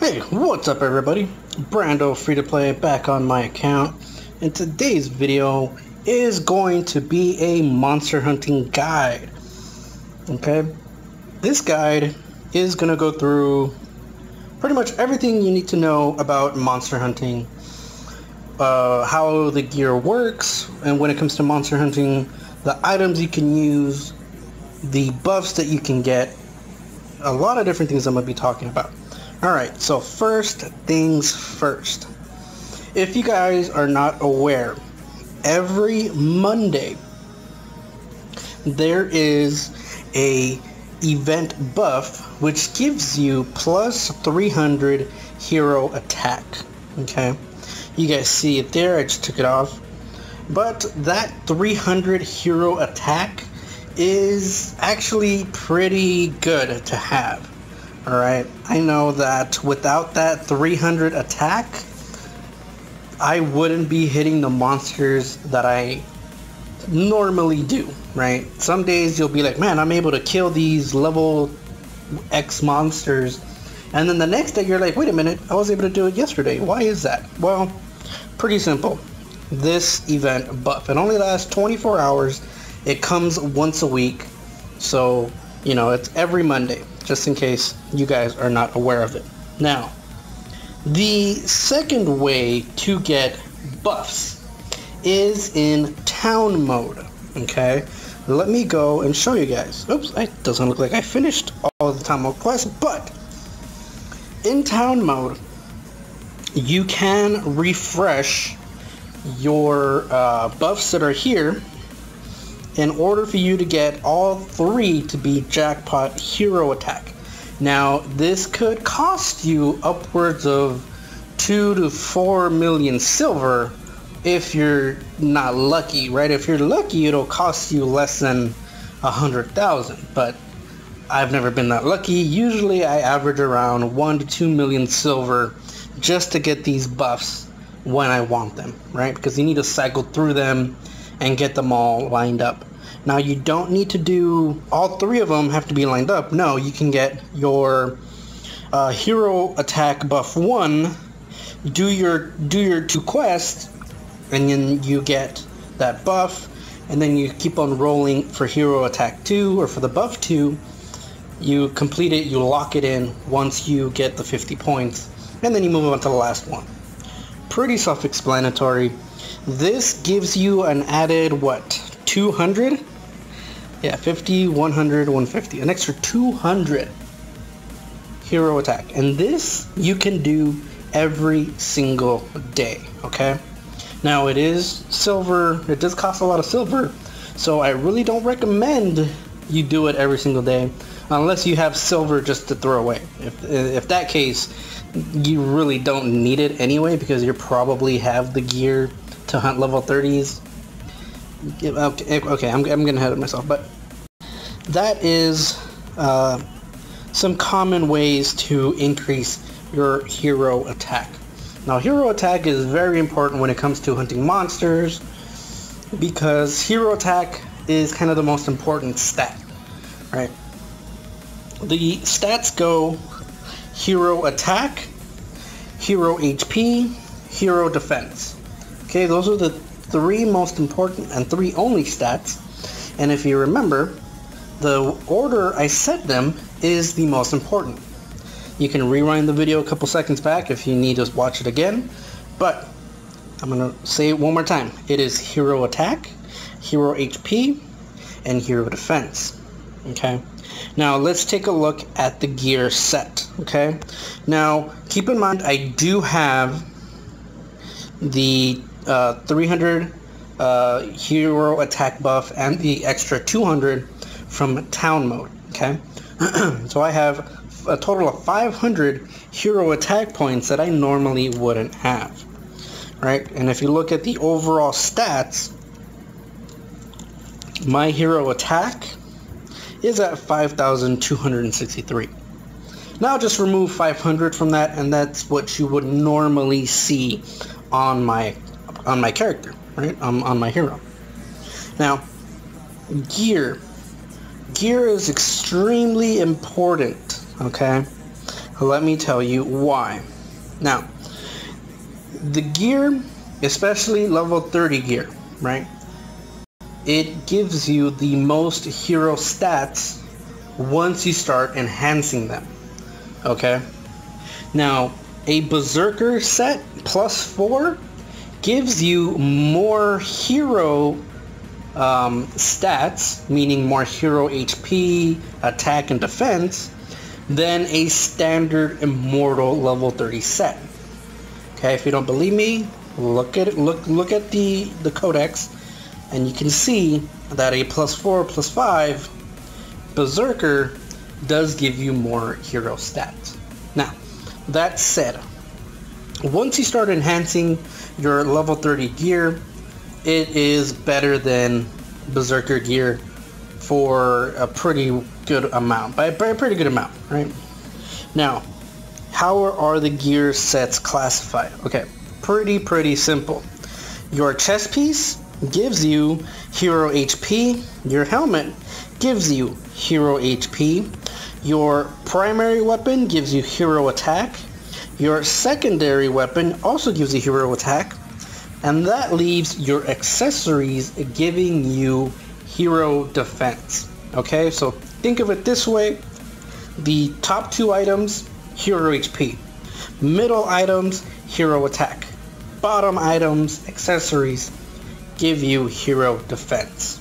Hey, what's up everybody? Brando free to play back on my account, and today's video is going to be a monster hunting guide. Okay, this guide is going to go through pretty much everything you need to know about monster hunting, how the gear works, and when it comes to monster hunting, the items you can use, the buffs that you can get, a lot of different things I'm going to be talking about. Alright, so first things first. If you guys are not aware, every Monday there is a event buff which gives you plus 300 hero attack. Okay, you guys see it there, I just took it off. But that 300 hero attack is actually pretty good to have. Alright, I know that without that 300 attack, I wouldn't be hitting the monsters that I normally do, right? Some days you'll be like, man, I'm able to kill these level X monsters. And then the next day you're like, wait a minute, I was able to do it yesterday. Why is that? Well, pretty simple. This event buff, it only lasts 24 hours. It comes once a week. So, you know, it's every Monday, just in case you guys are not aware of it. Now, the second way to get buffs is in town mode. Okay, let me go and show you guys. Oops, it doesn't look like I finished all of the town mode quests, but in town mode, you can refresh your buffs that are here in order for you to get all three to be jackpot hero attack. Now, this could cost you upwards of 2 to 4 million silver if you're not lucky, right? If you're lucky, it'll cost you less than 100,000, but I've never been that lucky. Usually I average around 1 to 2 million silver just to get these buffs when I want them, right? Because you need to cycle through them and get them all lined up. Now, you don't need to do all three of them have to be lined up. No, you can get your hero attack buff 1, do your 2 quests, and then you get that buff, and then you keep on rolling for hero attack 2, or for the buff 2. You complete it, you lock it in once you get the 50 points, and then you move on to the last one. Pretty self-explanatory. This gives you an added, what, 200? Yeah, 50, 100, 150. An extra 200 hero attack. And this you can do every single day, okay? Now, it is silver. It does cost a lot of silver, so I really don't recommend you do it every single day unless you have silver just to throw away. If that case, you really don't need it anyway because you probably have the gear to hunt level 30s. Okay, I'm getting ahead of myself, but that is some common ways to increase your hero attack. Now, hero attack is very important when it comes to hunting monsters because hero attack is kind of the most important stat, right? The stats go hero attack, hero HP, hero defense. Okay, those are the 3 most important and 3 only stats, and if you remember, the order I set them is the most important. You can rewind the video a couple seconds back if you need to watch it again, but I'm gonna say it one more time. It is hero attack, hero HP, and hero defense. Okay, now let's take a look at the gear set. Okay, now keep in mind I do have the 300 hero attack buff and the extra 200 from town mode. Okay, so I have a total of 500 hero attack points that I normally wouldn't have, right? And if you look at the overall stats, my hero attack is at 5,263. Now just remove 500 from that, and that's what you would normally see on my character, right? On my hero. Now, gear is extremely important, okay? Let me tell you why. Now, the gear, especially level 30 gear, right? It gives you the most hero stats once you start enhancing them. Okay? Now, a Berserker set plus 4 gives you more hero stats, meaning more hero HP, attack, and defense, than a standard immortal level 30 set. Okay, if you don't believe me, look at it, look at the codex, and you can see that a plus 4 plus 5 Berserker does give you more hero stats. Now, that said, once you start enhancing your level 30 gear, it is better than Berserker gear for a pretty good amount, by a pretty good amount, right? Now, how are the gear sets classified? Okay, pretty simple. Your chest piece gives you hero HP. Your helmet gives you hero HP. Your primary weapon gives you hero attack. Your secondary weapon also gives you hero attack. And that leaves your accessories giving you hero defense. Okay, so think of it this way. The top 2 items, hero HP. Middle items, hero attack. Bottom items, accessories, give you hero defense.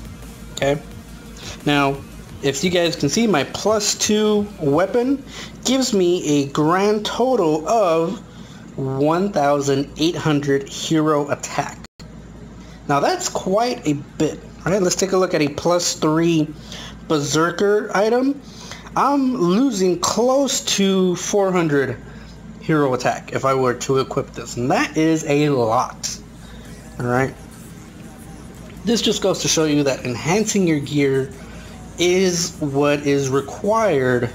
Okay? Now, if you guys can see, my plus 2 weapon gives me a grand total of 1,800 hero attack. Now that's quite a bit. Alright, let's take a look at a plus 3 Berserker item. I'm losing close to 400 hero attack if I were to equip this, and that is a lot. Alright, this just goes to show you that enhancing your gear is what is required,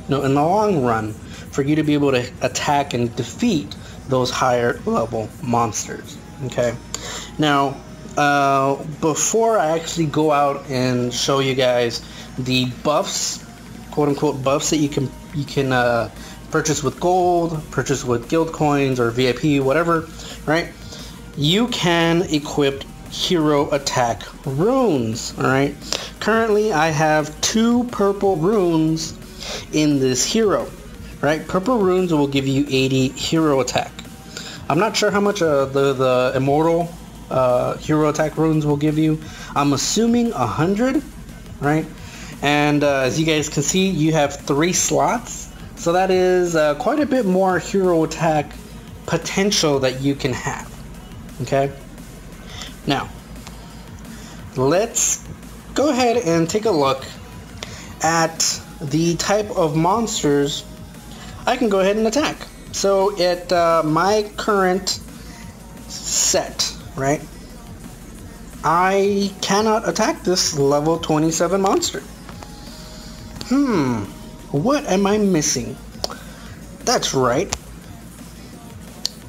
in the long run, for you to be able to attack and defeat those higher level monsters. Okay, now before I actually go out and show you guys the buffs, quote unquote buffs, that you can purchase with gold, purchase with guild coins or VIP, whatever, right? You can equip hero attack runes. All right, currently I have 2 purple runes in this hero. Right, purple runes will give you 80 hero attack. I'm not sure how much the immortal hero attack runes will give you. I'm assuming 100, right? And as you guys can see, you have 3 slots, so that is quite a bit more hero attack potential that you can have. Okay, now let's go ahead and take a look at the type of monsters I can go ahead and attack. So at my current set, right, I cannot attack this level 27 monster. What am I missing? That's right,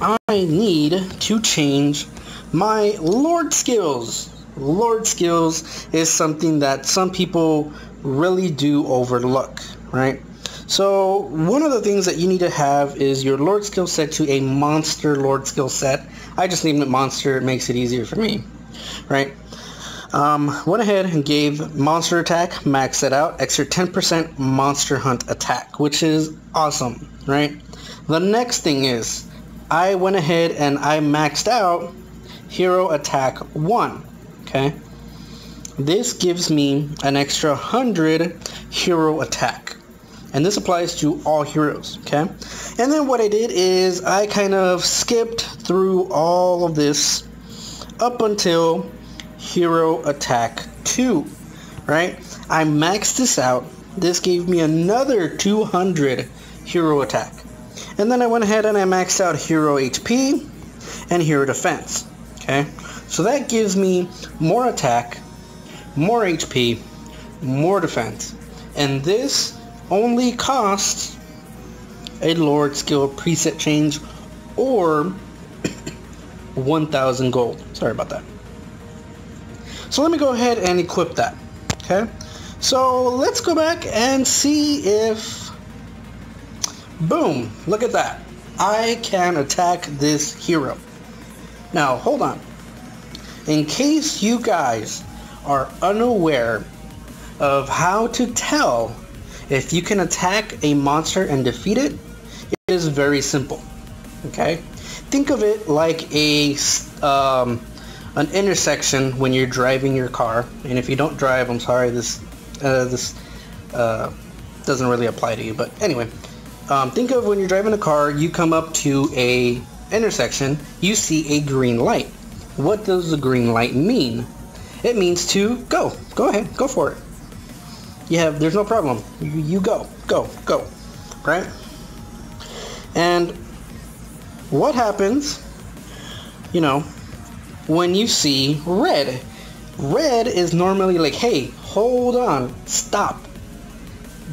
I need to change my Lord skills. Lord skills is something that some people really do overlook, right? So one of the things that you need to have is your Lord skill set to a monster Lord skill set. I just named it monster, it makes it easier for me, right? Went ahead and gave monster attack, maxed it out, extra 10% monster hunt attack, which is awesome, right? The next thing is, I went ahead and I maxed out hero attack 1, okay? This gives me an extra 100 hero attack, and this applies to all heroes, okay? And then what I did is I kind of skipped through all of this up until hero attack 2, right? I maxed this out. This gave me another 200 hero attack, and then I went ahead and I maxed out hero HP and hero defense, okay? So that gives me more attack, more HP, more defense, and this only costs a Lord skill preset change or 1,000 gold. Sorry about that. So let me go ahead and equip that, okay? So let's go back and see if Boom, look at that. I can attack this hero. Now, hold on. In case you guys are unaware of how to tell if you can attack a monster and defeat it, it is very simple. Okay? Think of it like an intersection when you're driving your car. And if you don't drive, I'm sorry, this doesn't really apply to you. But anyway, think of when you're driving a car, you come up to a intersection, you see a green light. What does the green light mean? It means to go. Go ahead, go for it. There's no problem. You go, right? And what happens, when you see red? Red is normally like, hey, hold on, stop.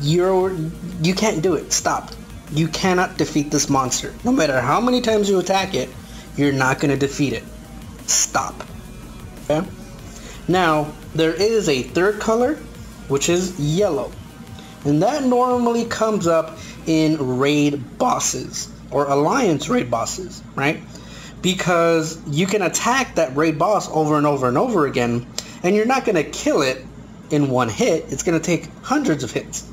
You can't do it, stop. You cannot defeat this monster. No matter how many times you attack it, you're not going to defeat it. Stop. Okay? Now, there is a third color, which is yellow. And that normally comes up in raid bosses, or alliance raid bosses, right? Because you can attack that raid boss over and over and over again, and you're not going to kill it in one hit. It's going to take hundreds of hits,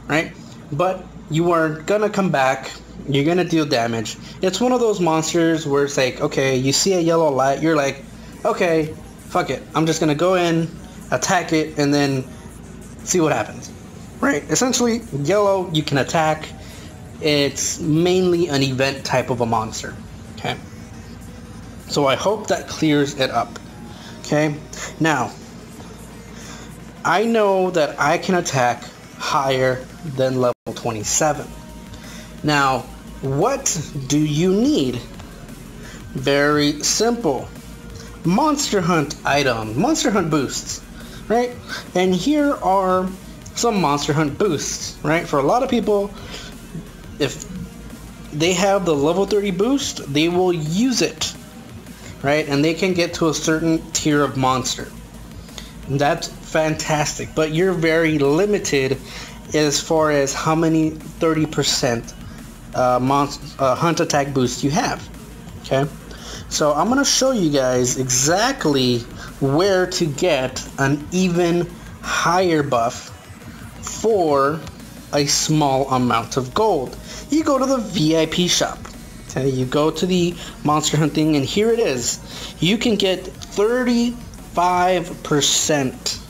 right? But you are going to come back, you're going to deal damage. It's one of those monsters where it's like, okay, you see a yellow light, you're like, okay, fuck it. I'm just going to go in, attack it, and then see what happens, right? Essentially, yellow, you can attack. It's mainly an event type of a monster, okay? So I hope that clears it up, okay? Now, I know that I can attack higher than level 27. Now, what do you need? Very simple. Monster Hunt item, Monster Hunt boosts, right? And here are some Monster Hunt boosts, right? For a lot of people, if they have the level 30 boost, they will use it, right? And they can get to a certain tier of monster. And that's fantastic, but you're very limited as far as how many 30% hunt attack boosts you have, okay? So I'm going to show you guys exactly where to get an even higher buff for a small amount of gold. You go to the VIP shop, okay? You go to the monster hunting, and here it is. You can get 35%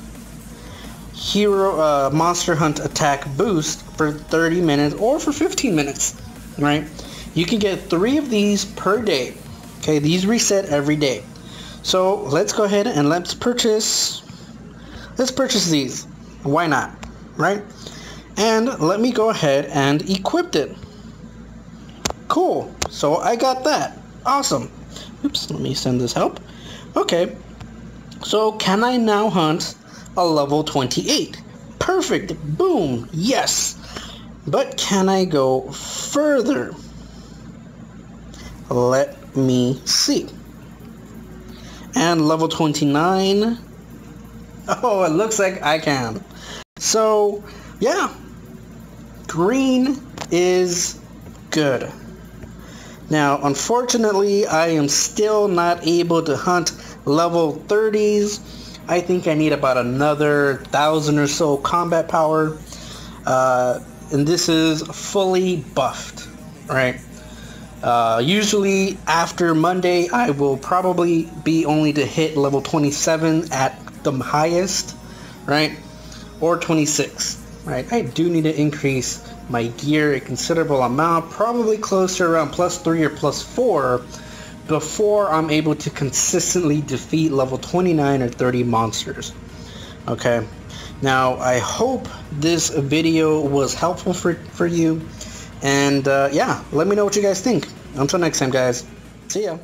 hero monster hunt attack boost for 30 minutes or for 15 minutes, right? You can get 3 of these per day. Okay, these reset every day. So let's go ahead and let's purchase these. Why not, right? And let me go ahead and equip it. Cool, so I got that. Awesome. Oops, let me send this help. Okay, so can I now hunt a level 28? Perfect, boom, yes. But can I go further? Let me see. And level 29. Oh, it looks like I can. So, yeah. Green is good. Now, unfortunately, I am still not able to hunt level 30s. I think I need about another 1,000 or so combat power. And this is fully buffed, right? Usually after Monday, I will probably be only to hit level 27 at the highest, right? Or 26, right? I do need to increase my gear a considerable amount, probably close to around +3 or +4 before I'm able to consistently defeat level 29 or 30 monsters. Okay, now I hope this video was helpful for you, and yeah, let me know what you guys think. Until next time, guys, see ya.